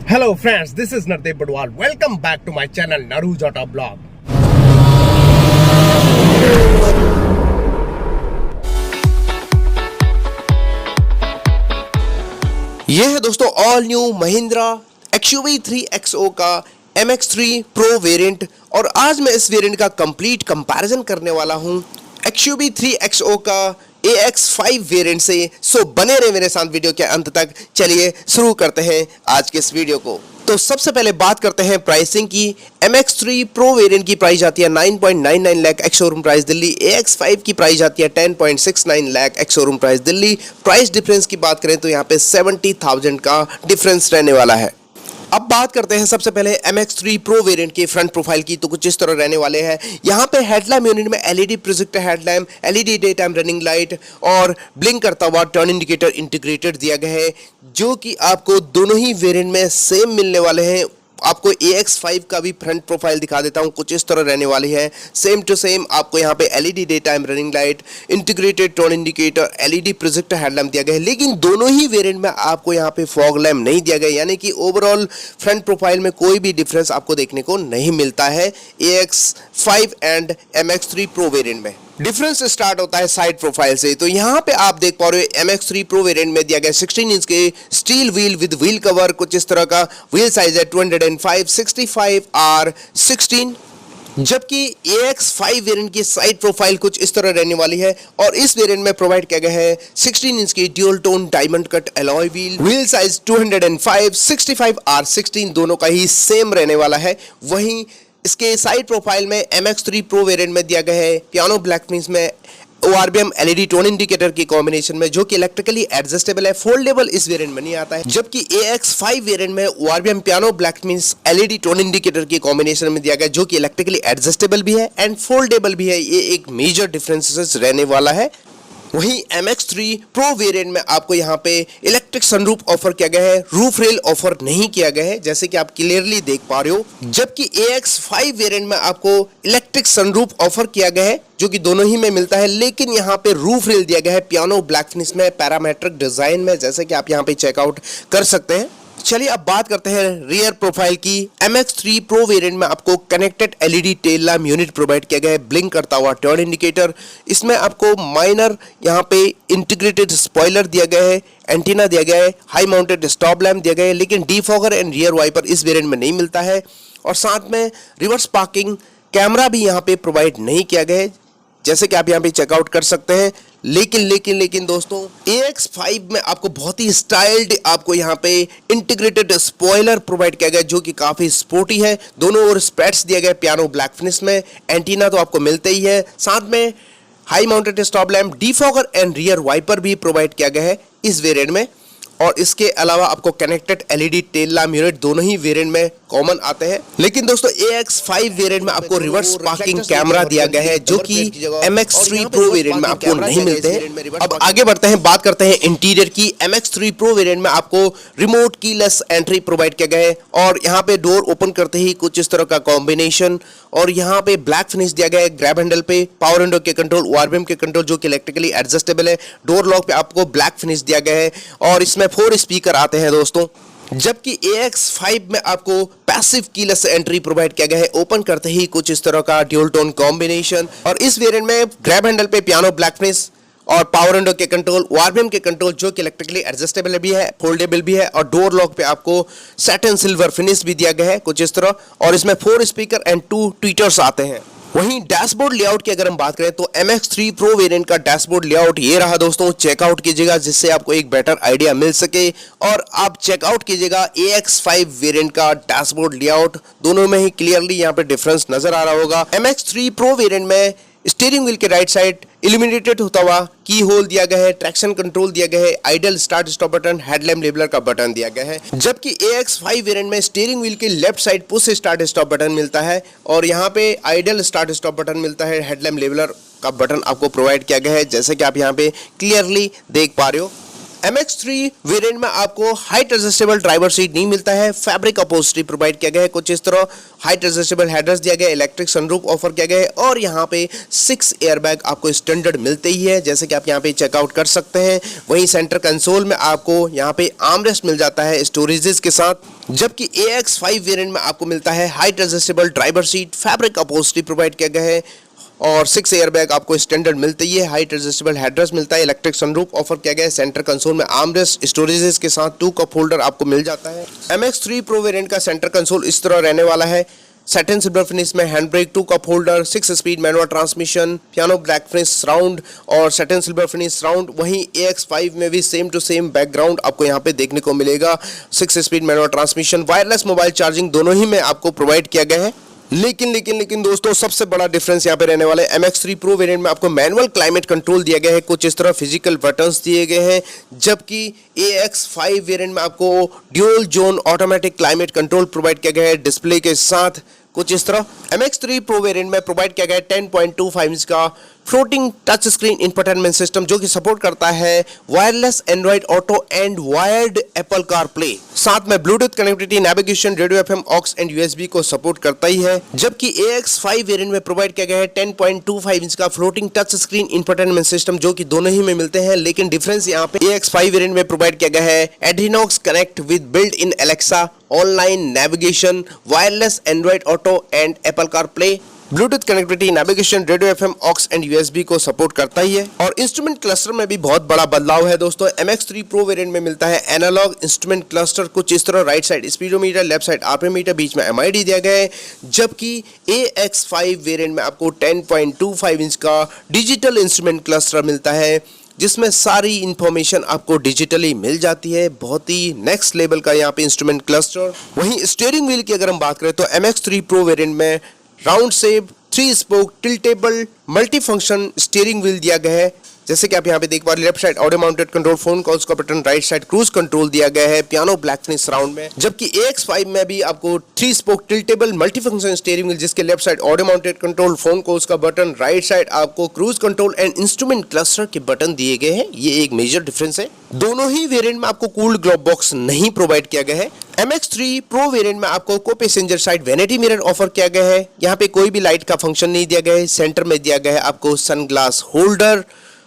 Hello friends, this is Nardeep Badwal. Welcome back to my channel Narujata Blog. यह है दोस्तों all new Mahindra XUV 3XO का MX3 Pro variant और आज मैं इस वेरिएंट का कंप्लीट कंपैरिजन करने वाला हूं XUV 3XO का AX5 वेरिएंट से। सो बने रहे मेरे साथ वीडियो के अंत तक। चलिए शुरू करते हैं आज के इस वीडियो को। तो सबसे पहले बात करते हैं प्राइसिंग की। MX3 Pro वेरिएंट की प्राइस आती है 9.99 lakh ex showroom price Delhi. AX5 की प्राइस आती है 10.69 lakh ex showroom price Delhi. Price difference की बात करें तो यहाँ पे 70,000 का डिफरेंस रहने वाला है। अब बात करते हैं सबसे पहले MX3 Pro वेरिएंट के फ्रंट प्रोफाइल की। तो कुछ इस तरह रहने वाले हैं। यहाँ पे हेडलैम्प यूनिट में LED projector headlamp, LED day time running light और ब्लिंक करता हुआ टर्न इंडिकेटर इंटीग्रेटेड दिया गया है, जो कि आपको दोनों ही वेरिएंट में सेम मिलने वाले हैं। आपको AX5 का भी फ्रंट प्रोफाइल दिखा देता हूं, कुछ इस तरह रहने वाली है। सेम टू सेम आपको यहाँ पे LED day time running light, integrated turn indicator, LED projector headlamp दिया गया है। लेकिन दोनों ही वेरिएंट में आपको यहाँ पे फॉग लैम्प नहीं दिया गया, यानी कि ओवरऑल फ्रंट प्रोफाइल में कोई भी डिफरेंस आपको देखने को नहीं मिलता है AX5 and MX3 Pro variant में। डिफरेंस स्टार्ट होता है साइड प्रोफाइल से। तो यहाँ पे आप देख पा रहे हो MX3 Pro वेरिएंट में दिया गया 16 इंच के steel wheel with wheel cover, कुछ इस तरह का व्हील साइज है 205/65R16, जबकि AX5 वेरिएंट की साइड प्रोफाइल कुछ इस तरह रहने वाली है। और इस वेरिएंट में प्रोवाइड किया गया है 16 इंच की dual tone diamond cut alloy wheel size 205/65R16, दोनों का ही सेम रहने वाला है। वहीं इसके साइड प्रोफाइल में MX3 Pro वेरिएंट में दिया गया है पियानो ब्लैक फिनिश में ORBM LED टोन इंडिकेटर की कॉम्बिनेशन में, जो कि इलेक्ट्रिकली एडजस्टेबल है। फोल्डेबल इस वेरिएंट में नहीं आता है। जबकि AX5 वेरिएंट में ORBM piano black finish LED tone indicator की कॉम्बिनेशन में दिया गया, जो कि इलेक्ट्रिकली एडजस्टेबल भी है एंड फोल्डेबल भी है। ये एक मेजर डिफरेंसेस रहने वाला है। वहीं MX3 Pro वेरिएंट में आपको यहाँ पे इलेक्ट्रिक सनरूफ ऑफर किया गया है, रूफ रेल ऑफर नहीं किया गया है, जैसे कि आप क्लियरली देख पा रहे हो। जबकि AX5 वेरिएंट में आपको इलेक्ट्रिक सनरूफ ऑफर किया गया है, जो कि दोनों ही में मिलता है। लेकिन यहाँ पे रूफ रेल दिया गया है पियानो ब्लैक फिनिश में, पैरामेट्रिक डिजाइन में, जैसे कि आप यहाँ पे चेकआउट कर सकते हैं। चलिए अब बात करते हैं रियर प्रोफाइल की। MX3 Pro वेरिएंट में आपको connected LED tail lamp unit provide किया गया है, ब्लिंक करता हुआ टर्न इंडिकेटर। इसमें आपको माइनर यहाँ पे इंटीग्रेटेड स्पॉइलर दिया गया है, एंटीना दिया गया है, हाई माउंटेड स्टॉप लैम्प दिया गया है। लेकिन डीफॉगर एंड रियर वाइपर इस वेरिएंट में नहीं मिलता है। और साथ में रिवर्स पार्किंग कैमरा भी यहाँ पे प्रोवाइड नहीं किया गया है, जैसे कि आप यहाँ पे चेकआउट कर सकते हैं। लेकिन दोस्तों AX5 में आपको बहुत ही स्टाइल्ड आपको यहाँ पे इंटीग्रेटेड स्पॉइलर प्रोवाइड किया गया, जो कि काफी स्पोर्टी है। दोनों ओर स्पेट्स दिया गया पियानो ब्लैक फिनिश में, एंटीना तो आपको मिलते ही है। साथ में high mounted stop lamp, defogger and rear wiper भी प्रोवाइड किया गया है इस वेरिएंट में। और इसके अलावा आपको connected LED tail lamp unit दोनों ही वेरिएंट में कॉमन आते हैं। लेकिन दोस्तों AX5 वेरिएंट में आपको रिवर्स पार्किंग कैमरा दिया गया है, जो कि MX3 Pro वेरिएंट में आपको नहीं मिलते हैं। अब आगे बढ़ते हैं, बात करते हैं इंटीरियर की। MX3 Pro वेरिएंट में आपको रिमोट कीलेस एंट्री प्रोवाइड किया गया है और यहाँ पे डोर ओपन करते ही कुछ इस तरह का कॉम्बिनेशन। और यहाँ पे ब्लैक फिनिश दिया गया है ग्रैब हैंडल पे, पावर विंडो के कंट्रोल, ORBM के कंट्रोल, जो कि इलेक्ट्रिकली एडजस्टेबल है। डोर लॉक पे आपको ब्लैक फिनिश दिया गया है और इसमें 4 स्पीकर आते हैं दोस्तों। जबकि AX5 में आपको पैसिव कीलेस एंट्री प्रोवाइड किया गया है, ओपन करते ही कुछ इस तरह का ड्यूल टोन कॉम्बिनेशन। और इस वेरिएंट में ग्रैब हैंडल पे पियानो ब्लैक फिनिश और पावर विंडो के कंट्रोल, ORBM के कंट्रोल, जो कि इलेक्ट्रिकली एडजस्टेबल भी है, फोल्डेबल भी है। और डोर लॉक पे आपको सैटिन सिल्वर फिनिश भी दिया गया है कुछ इस तरह। और इसमें 4 स्पीकर एंड 2 ट्वीटर्स आते हैं। वहीं डैशबोर्ड लेआउट की अगर हम बात करें तो MX3 Pro वेरिएंट का डैशबोर्ड लेआउट ये रहा दोस्तों। चेकआउट कीजिएगा जिससे आपको एक बेटर आइडिया मिल सके। और आप चेकआउट कीजिएगा AX5 वेरिएंट का डैशबोर्ड लेआउट, दोनों में ही क्लियरली यहाँ पे डिफरेंस नजर आ रहा होगा। MX3 Pro वेरिएंट में स्टीयरिंग व्हील के राइट साइड इल्यूमिनेटेड होता हुआ की होल दिया गया है, ट्रैक्शन कंट्रोल दिया गया है, idol start stop button, headlamp labeller का बटन दिया गया है। जबकि AX5 वेरिएंट में स्टीयरिंग व्हील के left side push start stop button मिलता है और यहाँ पे आइडल स्टार्ट स्टॉप बटन मिलता है, हेडलैम्प लेबलर का बटन आपको प्रोवाइड किया गया है, जैसे कि आप यहाँ पे क्लियरली देख पा रहे हो। MX3 वेरिएंट में आपको हाइट एडजस्टेबल ड्राइवर सीट नहीं मिलता है, फैब्रिक अपहोल्स्ट्री प्रोवाइड किया गया है, कुछ इस तरह हाइट एडजस्टेबल हेडरेस्ट दिया गया है, इलेक्ट्रिक सनरूफ ऑफर किया गया है और यहाँ पे 6 एयरबैग आपको स्टैंडर्ड मिलते ही है, जैसे कि आप यहाँ पे चेकआउट कर सकते हैं। वहीं सेंटर कंसोल में आपको यहाँ पे आर्मरेस्ट मिल जाता है स्टोरेजेस के साथ, जबकि AX5 वेरिएंट में आपको मिलता है height adjustable driver seat, fabric upholstery provide किया गया है और 6 एयरबैग आपको स्टैंडर्ड मिलते ही है, हाइट एडजस्टेबल हेडरेस्ट मिलता है, इलेक्ट्रिक सनरूफ ऑफर किया गया है, सेंटर कंसोल में आर्मरेस्ट स्टोरेजेस के साथ 2 कप होल्डर आपको मिल जाता है। MX3 प्रो वेरिएंट का सेंटर कंसोल इस तरह रहने वाला है, सैटिन सिल्वर फिनिश में hand brake, 2 cup holder, 6 speed manual transmission, piano black finish surround और सैटिन सिल्वर फिनिश सराउंड। वहीं AX5 में भी सेम टू सेम बैकग्राउंड आपको यहाँ पे देखने को मिलेगा, 6 speed manual transmission, wireless mobile charging दोनों ही में आपको प्रोवाइड किया गया है। लेकिन दोस्तों सबसे बड़ा डिफरेंस यहाँ पे रहने वाला है, MX3 प्रो वेरिएंट में आपको मैनुअल क्लाइमेट कंट्रोल दिया गया है, कुछ इस तरह फिजिकल बटन्स दिए गए हैं, जबकि AX5 वेरिएंट में आपको dual zone automatic climate control provide किया गया है डिस्प्ले के साथ, कुछ इस तरह। MX3 प्रो वेरिएंट में प्रोवाइड किया गया है 10.25 इंच का floating touch screen infotainment system, जो कि सपोर्ट करता है wireless Android Auto and wired Apple CarPlay, साथ में Bluetooth connectivity, navigation, radio FM, aux and USB को सपोर्ट करता ही है। जबकि AX5 वेरिएंट में प्रोवाइड किया गया है 10.25 इंच का floating touch screen infotainment system, जो कि दोनों ही में मिलते हैं, लेकिन डिफरेंस यहाँ पे AX5 वेरिएंट में प्रोवाइड किया गया है Adrenox connect with built in Alexa, online navigation, wireless Android Auto and Apple CarPlay, Bluetooth connectivity, navigation, radio FM, aux and USB को सपोर्ट करता ही है। और इंस्ट्रूमेंट क्लस्टर में भी बहुत बड़ा बदलाव है दोस्तों। MX3 प्रो वेरिएंट में मिलता है एनालॉग इंस्ट्रूमेंट क्लस्टर, कुछ इस तरह, right side speedometer, left side RPM meter, बीच में MID दिया गया है, जबकि AX5 वेरिएंट में आपको 10.25 इंच का डिजिटल इंस्ट्रूमेंट क्लस्टर मिलता है, जिसमें सारी इंफॉर्मेशन आपको डिजिटली मिल जाती है। बहुत ही नेक्स्ट लेवल का यहाँ पे इंस्ट्रूमेंट क्लस्टर। वहीं स्टीयरिंग व्हील की अगर हम बात करें तो MX3 प्रो वेरिएंट में round shape 3 spoke tiltable multi function steering wheel दिया गया है, जैसे कि आप यहाँ पे देख पा रहे हैं। Left side audio mounted control, phone calls का button, right side cruise control दिया गया है, पियानो ब्लैक फिनिश सराउंड में। जबकि AX5 में भी आपको 3 spoke tiltable multi function steering wheel, जिसके left side audio mounted control, phone calls का बटन, राइट साइड आपको cruise control and instrument cluster के बटन दिए गए हैं। ये एक मेजर डिफरेंस है। दोनों ही वेरिएंट में आपको कूल्ड ग्लोव बॉक्स नहीं प्रोवाइड किया गया है। MX3 प्रो वेरिएंट में आपको को passenger side vanity mirror offer किया गया है। यहाँ पे कोई भी लाइट का फंक्शन नहीं दिया गया है। सेंटर में दिया गया है आपको सनग्लास होल्डर,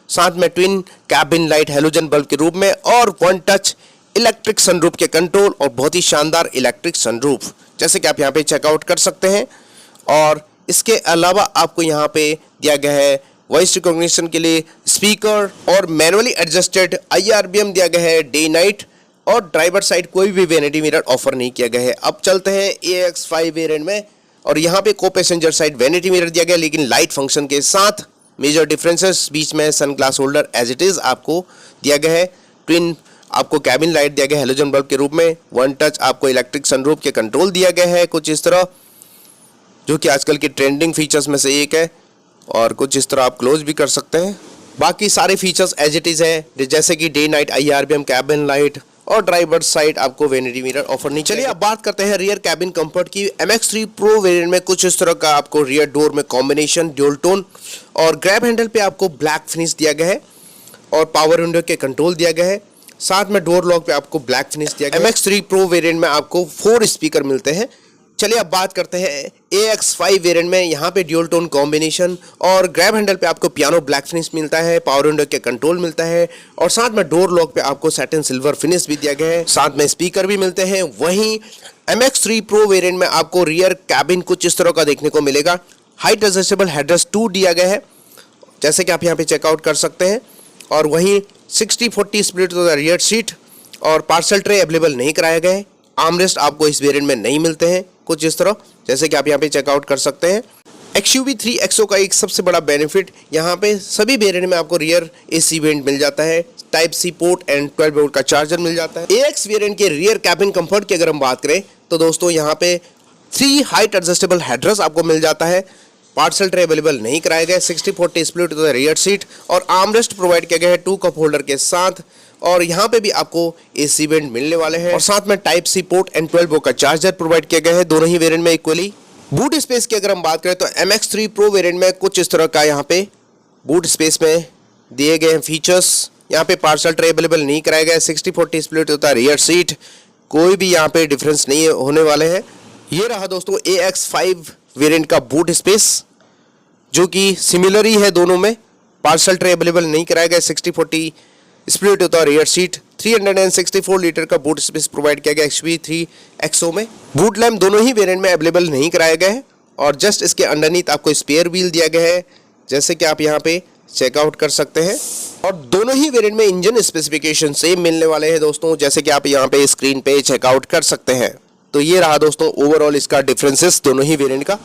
साथ में twin cabin light halogen bulb के रूप में और 1 टच इलेक्ट्रिक सनरूफ के कंट्रोल और बहुत ही शानदार इलेक्ट्रिक सनरूफ, जैसे कि आप यहाँ पे चेकआउट कर सकते हैं। और इसके अलावा आपको यहाँ पे दिया गया है वॉइस रिकॉग्निशन के लिए स्पीकर और मैनुअली एडजस्टेड IRBM दिया गया है डे नाइट, और ड्राइवर साइड कोई भी वैनिटी मिरर ऑफर नहीं किया गया है। अब चलते हैं AX5 वेरिएंट में, और यहाँ पे को पैसेंजर साइड वैनिटी मिरर दिया गया है, लेकिन लाइट फंक्शन के साथ। मेजर डिफरेंसेस, बीच में sunglass holder as it is आपको दिया गया है, ट्विन आपको कैबिन लाइट दिया गया है हेलोजन बल्ब के रूप में, 1 टच आपको इलेक्ट्रिक सनरूफ के कंट्रोल दिया गया है, कुछ इस तरह, जो कि आजकल के ट्रेंडिंग फीचर्स में से एक है, और कुछ इस तरह आप क्लोज भी कर सकते हैं। बाकी सारे फीचर्स एज इट इज है, जैसे कि day night IRBM, cabin light और ड्राइवर साइड आपको वैनिटी मिरर ऑफर नहीं। चलिए अब बात करते हैं रियर कैबिन कंफर्ट की। MX3 प्रो वेरिएंट में कुछ इस तरह का आपको रियर डोर में कॉम्बिनेशन ड्यूल टोन और ग्रैब हैंडल पे आपको ब्लैक फिनिश दिया गया है और पावर विंडो के कंट्रोल दिया गया है, साथ में डोर लॉक पे आपको ब्लैक फिनिश दिया गया है। MX3 प्रो वेरिएंट में आपको 4 स्पीकर मिलते हैं। चलिए अब बात करते हैं AX5 वेरिएंट में। यहाँ पे ड्यूल टोन कॉम्बिनेशन और ग्रैब हैंडल पे आपको पियानो ब्लैक फिनिश मिलता है, पावर विंडो के कंट्रोल मिलता है, और साथ में डोर लॉक पे आपको सैटिन सिल्वर फिनिश भी दिया गया है, साथ में स्पीकर भी मिलते हैं। वहीं MX3 प्रो वेरिएंट में आपको रियर कैबिन कुछ इस तरह का देखने को मिलेगा। हाइट एडजस्टेबल हेडरेस्ट 2 दिया गया है, जैसे कि आप यहाँ पे चेकआउट कर सकते हैं, और वहीं 60-40 split to the rear seat और पार्सल ट्रे अवेलेबल नहीं कराया गया है। आर्मरेस्ट आपको इस वेरिएंट में नहीं मिलते हैं, कुछ इस तरह, जैसे कि आप यहाँ पे चेकआउट कर सकते हैं। XUV3 XO का एक सबसे बड़ा बेनिफिट, यहाँ पे सभी वेरिएंट में आपको रियर AC वेंट मिल जाता है, type C port and 12 volt का चार्जर मिल जाता है। AX वेरिएंट के रियर कैबिन कंफर्ट की अगर हम बात करें तो दोस्तों यहाँ पे 3 हाइट एडजस्टेबल हेडरेस्ट आपको मिल जाता है, पार्सल ट्रे अवेलेबल नहीं कराए गए, 60-40 split to the rear seat, और आर्मरेस्ट प्रोवाइड किया गया है 2 कप होल्डर के साथ, और यहाँ पे भी आपको AC वेंट मिलने वाले हैं, और साथ में type C port and 12 volt का चार्जर प्रोवाइड किया गया है दोनों ही वेरिएंट में इक्वली। बूट स्पेस की अगर हम बात करें तो MX3 प्रो वेरिएंट में कुछ इस तरह का यहाँ पे बूट स्पेस में दिए गए हैं फीचर्स, यहाँ पे पार्सल ट्रे अवेलेबल नहीं कराया गया है। 60-40 स्प्लिट होता है रियर सीट, कोई भी यहाँ पे डिफरेंस नहीं होने वाले हैं। ये रहा दोस्तों AX5 वेरिएंट का बूट स्पेस, जो कि सिमिलर ही है दोनों में। पार्सल ट्रे अवेलेबल नहीं कराया गया। 60-40 स्प्लिट होता है रियर सीट। 364 लीटर का बूट स्पेस प्रोवाइड किया गया XV3 XO में। बूट लैम्प दोनों ही वेरिएंट में अवेलेबल नहीं कराया गया है और जस्ट इसके अंडरनीथ आपको स्पेयर व्हील दिया गया है, जैसे कि आप यहाँ पे चेकआउट कर सकते हैं। और दोनों ही वेरिएंट में इंजन स्पेसिफिकेशन सेम मिलने वाले हैं दोस्तों, जैसे कि आप यहाँ पे स्क्रीन पे चेकआउट कर सकते हैं। तो ये रहा दोस्तों ओवरऑल इसका डिफरेंसेस दोनों ही वेरिएंट का।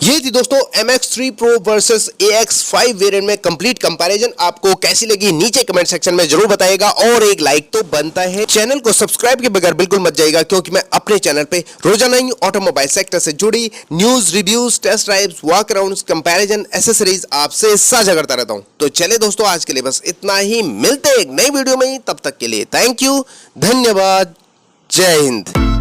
ये थी दोस्तों MX3 Pro versus AX5 variant में कंप्लीट कंपैरिजन। आपको कैसी लगी नीचे कमेंट सेक्शन में जरूर बताइएगा और एक लाइक तो बनता है। चैनल को सब्सक्राइब के बगैर बिल्कुल मत जाइएगा, क्योंकि मैं अपने चैनल पे रोजाना ही ऑटोमोबाइल सेक्टर से जुड़ी news, reviews, test drives, walk arounds, comparison, accessories आपसे साझा करता रहता हूं। तो चलिए दोस्तों, आज के लिए बस इतना ही। मिलते हैं एक नई वीडियो में, तब तक के लिए थैंक यू, धन्यवाद, जय हिंद।